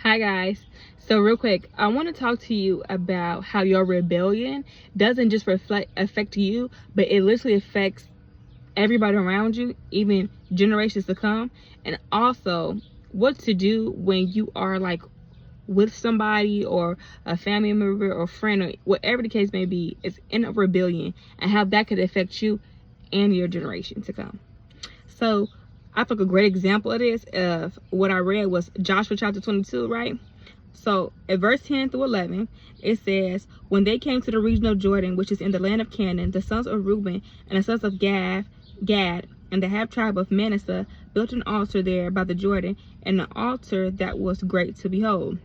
Hi guys. So real quick, I want to talk to you about how your rebellion doesn't just affect you, but it literally affects everybody around you, even generations to come, and also what to do when you are like with somebody or a family member or friend or whatever the case may be is in a rebellion, and how that could affect you and your generation to come. So I took a great example of this. Of what I read was Joshua chapter 22, right? So at verse 10 through 11, it says, when they came to the region of Jordan, which is in the land of Canaan, the sons of Reuben and the sons of Gad, and the half tribe of Manasseh built an altar there by the Jordan, and an altar that was great to behold.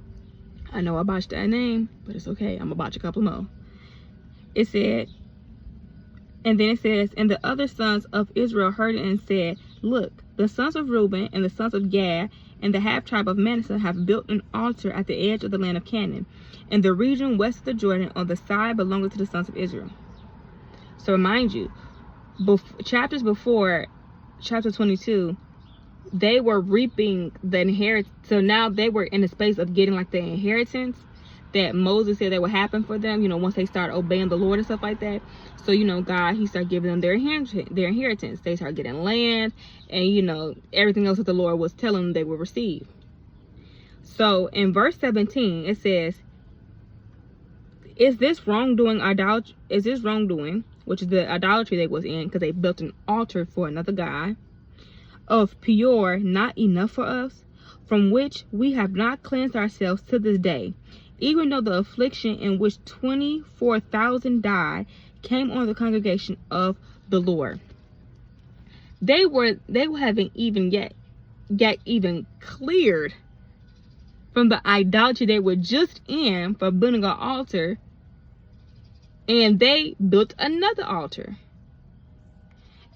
I know I botched that name, but it's okay. I'm gonna botch a couple more. It said, and then it says, and the other sons of Israel heard it and said, look, the sons of Reuben and the sons of Gad and the half tribe of Manasseh have built an altar at the edge of the land of Canaan, in the region west of the Jordan, on the side belonging to the sons of Israel. So remind you, chapters before chapter 22, they were reaping the inheritance. So now they were in the space of getting like the inheritance that Moses said that would happen for them, once they start obeying the Lord and stuff like that. So, God, he started giving them their inheritance. They started getting land and, everything else that the Lord was telling them they would receive. So in verse 17, it says, is this wrongdoing, which is the idolatry they was in, because they built an altar for another god, of Peor, not enough for us, from which we have not cleansed ourselves to this day, even though the affliction in which 24,000 died came on the congregation of the Lord. They haven't even cleared from the idolatry they were just in for building an altar, and they built another altar.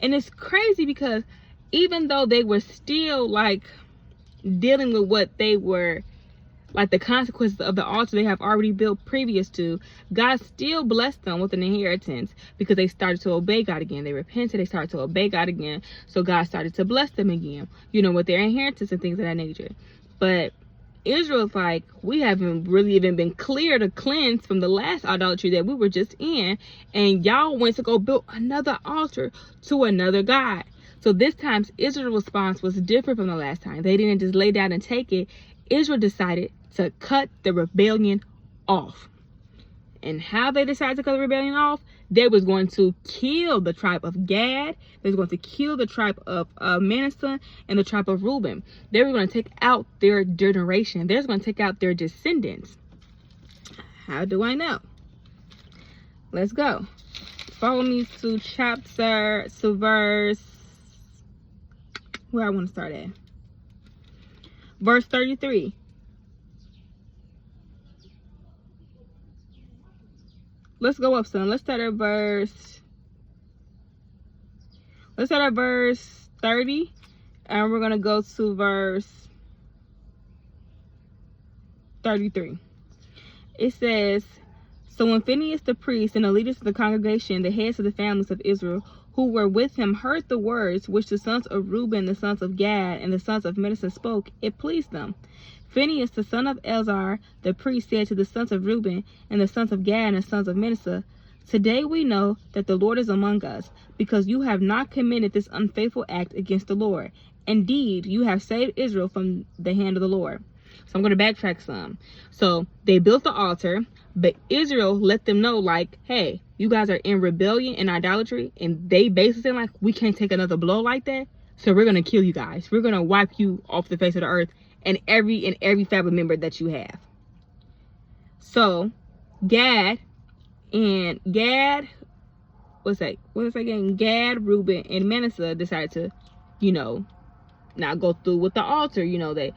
And it's crazy because even though they were still like dealing with what they were, like the consequences of the altar they have already built previous to, God still blessed them with an inheritance because they started to obey God again. They repented, they started to obey God again. So God started to bless them again, with their inheritance and things of that nature. But Israel's like, we haven't really even been cleared or cleansed from the last idolatry that we were just in, and y'all went to go build another altar to another god. So this time Israel's response was different from the last time. They didn't just lay down and take it. Israel decided to cut the rebellion off. And how they decided to cut the rebellion off? They was going to kill the tribe of Gad. They was going to kill the tribe of Manasseh and the tribe of Reuben. They were going to take out their generation. They was going to take out their descendants. How do I know? Let's go. Follow me to verse, where I want to start at. Verse 33. Let's go up some. Let's start at verse 30, and we're going to go to verse 33. It says, so when Phinehas the priest and the leaders of the congregation, the heads of the families of Israel, who were with him, heard the words which the sons of Reuben, the sons of Gad, and the sons of Manasseh spoke, it pleased them. Phinehas, the son of Eleazar, the priest, said to the sons of Reuben and the sons of Gad and the sons of Manasseh, today we know that the Lord is among us, because you have not committed this unfaithful act against the Lord. Indeed, you have saved Israel from the hand of the Lord. So I'm going to backtrack some. So they built the altar, but Israel let them know, like, hey, you guys are in rebellion and idolatry, and they basically said, like, we can't take another blow like that, so we're going to kill you guys. We're going to wipe you off the face of the earth and every family member that you have. So Gad, Gad, Reuben, and Manasseh decided to, not go through with the altar. They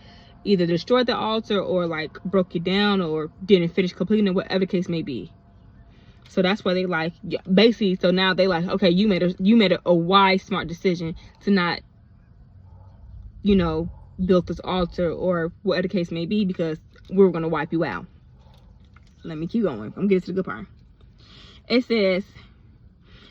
either destroyed the altar or like broke it down or didn't finish completing it, whatever the case may be. So that's why they like, basically, so now they like, okay, you made a wise, smart decision to not, build this altar or whatever the case may be, because we're going to wipe you out. Let me keep going. I'm getting to the good part. It says,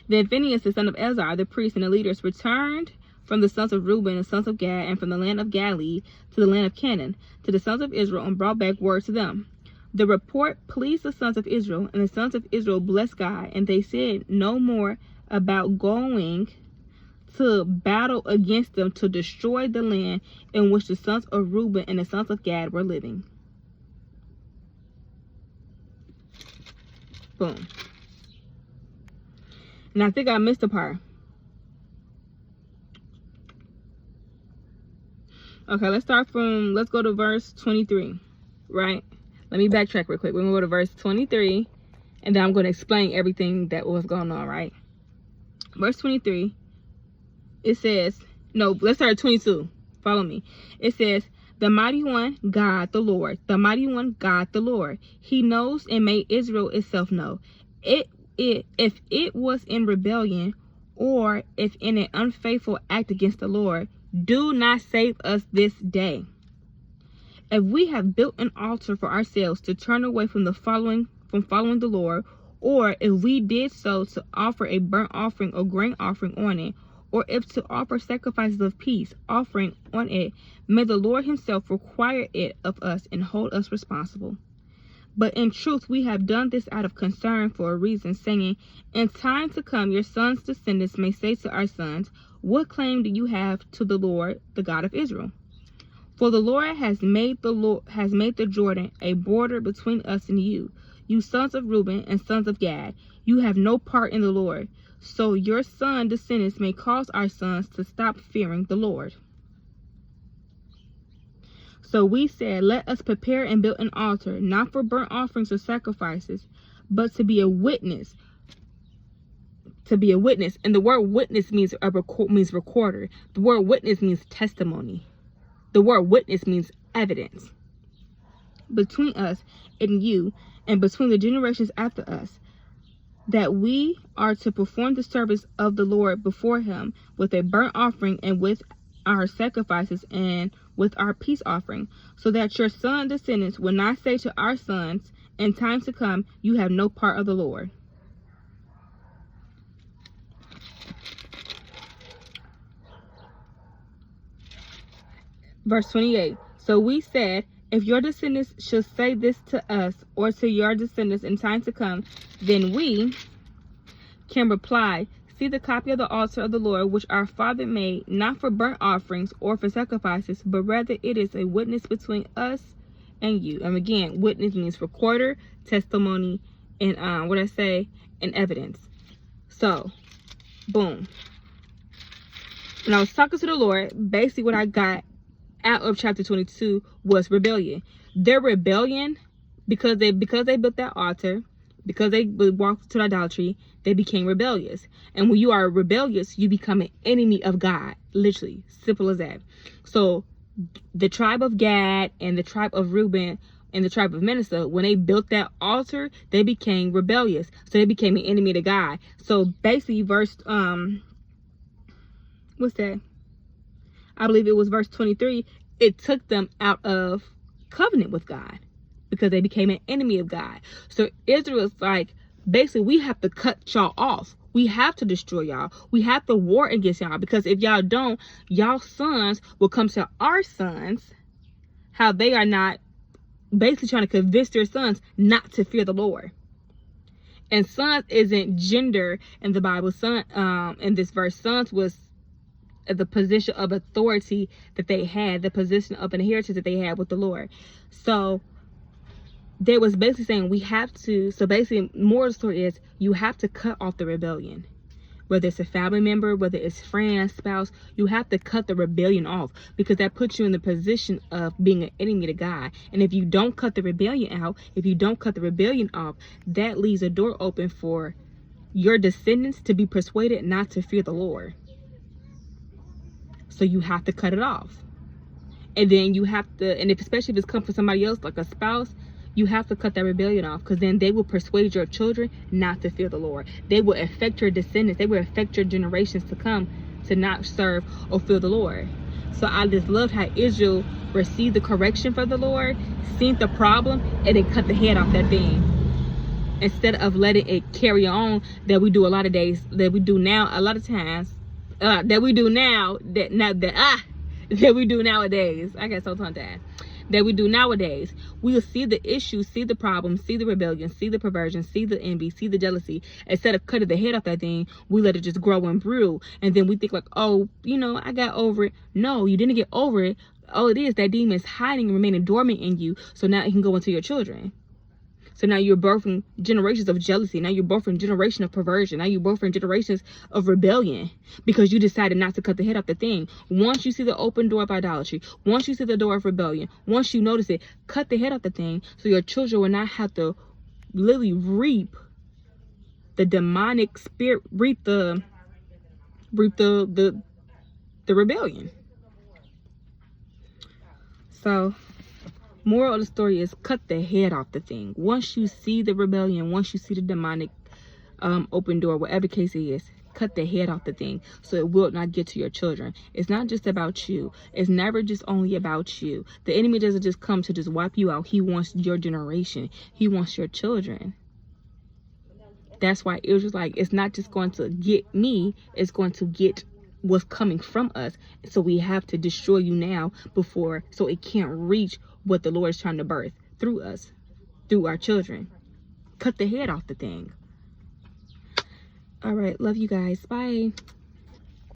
then Phinehas, the son of Eleazar, the priest, and the leaders returned from the sons of Reuben and sons of Gad, and from the land of Galilee to the land of Canaan, to the sons of Israel, and brought back word to them. The report pleased the sons of Israel, and the sons of Israel blessed God, and they said no more about going to battle against them to destroy the land in which the sons of Reuben and the sons of Gad were living. Boom. And I think I missed a part. Okay, let's go to verse 23, right? Let me backtrack real quick. We're going to go to verse 23, and then I'm going to explain everything that was going on, right? Verse 23, it says, no, let's start at 22. Follow me. It says, the mighty one, God the Lord. The mighty one, God the Lord. He knows and made Israel itself know. If it was in rebellion, or if in an unfaithful act against the Lord, do not save us this day. If we have built an altar for ourselves to turn away from following the Lord, or if we did so to offer a burnt offering or grain offering on it, or if to offer sacrifices of peace offering on it, may the Lord himself require it of us and hold us responsible. But in truth, we have done this out of concern for a reason, saying, in time to come, your sons' descendants may say to our sons, what claim do you have to the Lord, the God of Israel? For the Lord has made the Jordan a border between us and you, you sons of Reuben and sons of Gad. You have no part in the Lord. So your son descendants may cause our sons to stop fearing the Lord. So we said, let us prepare and build an altar, not for burnt offerings or sacrifices, but to be a witness. To be a witness. And the word witness means recorder. The word witness means testimony. The word witness means evidence. Between us and you, and between the generations after us, that we are to perform the service of the Lord before him with a burnt offering and with our sacrifices and with our peace offering, so that your son descendants will not say to our sons in time to come, you have no part of the Lord. Verse 28. So we said, if your descendants shall say this to us or to your descendants in time to come, then we can reply, see the copy of the altar of the Lord, which our father made, not for burnt offerings or for sacrifices, but rather it is a witness between us and you. And again, witness means recorder, testimony, and and evidence. So, boom. When I was talking to the Lord, basically what I got out of chapter 22 was rebellion. Their rebellion, because they built that altar, because they walked to idolatry, they became rebellious. And when you are rebellious, you become an enemy of God. Literally, simple as that. So the tribe of Gad and the tribe of Reuben and the tribe of Manasseh, when they built that altar, they became rebellious. So they became an enemy to God. So basically, verse what's that? I believe it was verse 23. It took them out of covenant with God because they became an enemy of God. So Israel's like, basically, we have to cut y'all off. We have to destroy y'all. We have to war against y'all, because if y'all don't, y'all sons will come to our sons, how they are not, basically trying to convince their sons not to fear the Lord. And sons isn't gender in the Bible. Son, in this verse, sons was the position of authority that they had, the position of inheritance that they had with the Lord. So they was basically saying we have to, so basically more of the story is you have to cut off the rebellion. Whether it's a family member, whether it's friend, spouse, you have to cut the rebellion off, because that puts you in the position of being an enemy to God. And if you don't cut the rebellion out, if you don't cut the rebellion off, that leaves a door open for your descendants to be persuaded not to fear the Lord. So you have to cut it off. And then you have to, and especially if it's come from somebody else, like a spouse, you have to cut that rebellion off, because then they will persuade your children not to fear the Lord. They will affect your descendants. They will affect your generations to come to not serve or fear the Lord. So I just loved how Israel received the correction from the Lord, seen the problem, and then cut the head off that thing. Instead of letting it carry on, that we do a lot of days, that we do now a lot of times, that we do now, that we do nowadays. I get so tongue-tied. That we do nowadays. We'll see the issues, see the problems, see the rebellion, see the perversion, see the envy, see the jealousy. Instead of cutting the head off that thing, we let it just grow and brew. And then we think like, oh, you know, I got over it. No, you didn't get over it. All it is, that demon is hiding and remaining dormant in you. So now it can go into your children. So now you're birthing generations of jealousy. Now you're birthing generations of perversion. Now you're birthing generations of rebellion because you decided not to cut the head off the thing. Once you see the open door of idolatry, once you see the door of rebellion, once you notice it, cut the head off the thing so your children will not have to literally reap the demonic spirit, reap the rebellion. So moral of the story is cut the head off the thing. Once you see the rebellion, once you see the demonic open door, whatever the case it is, cut the head off the thing so it will not get to your children. It's not just about you. It's never just only about you. The enemy doesn't just come to just wipe you out. He wants your generation. He wants your children. That's why it was just like, it's not just going to get me, it's going to get what's coming from us. So we have to destroy you now before, so it can't reach what the Lord is trying to birth through us, through our children. Cut the head off the thing. All right, love you guys. Bye.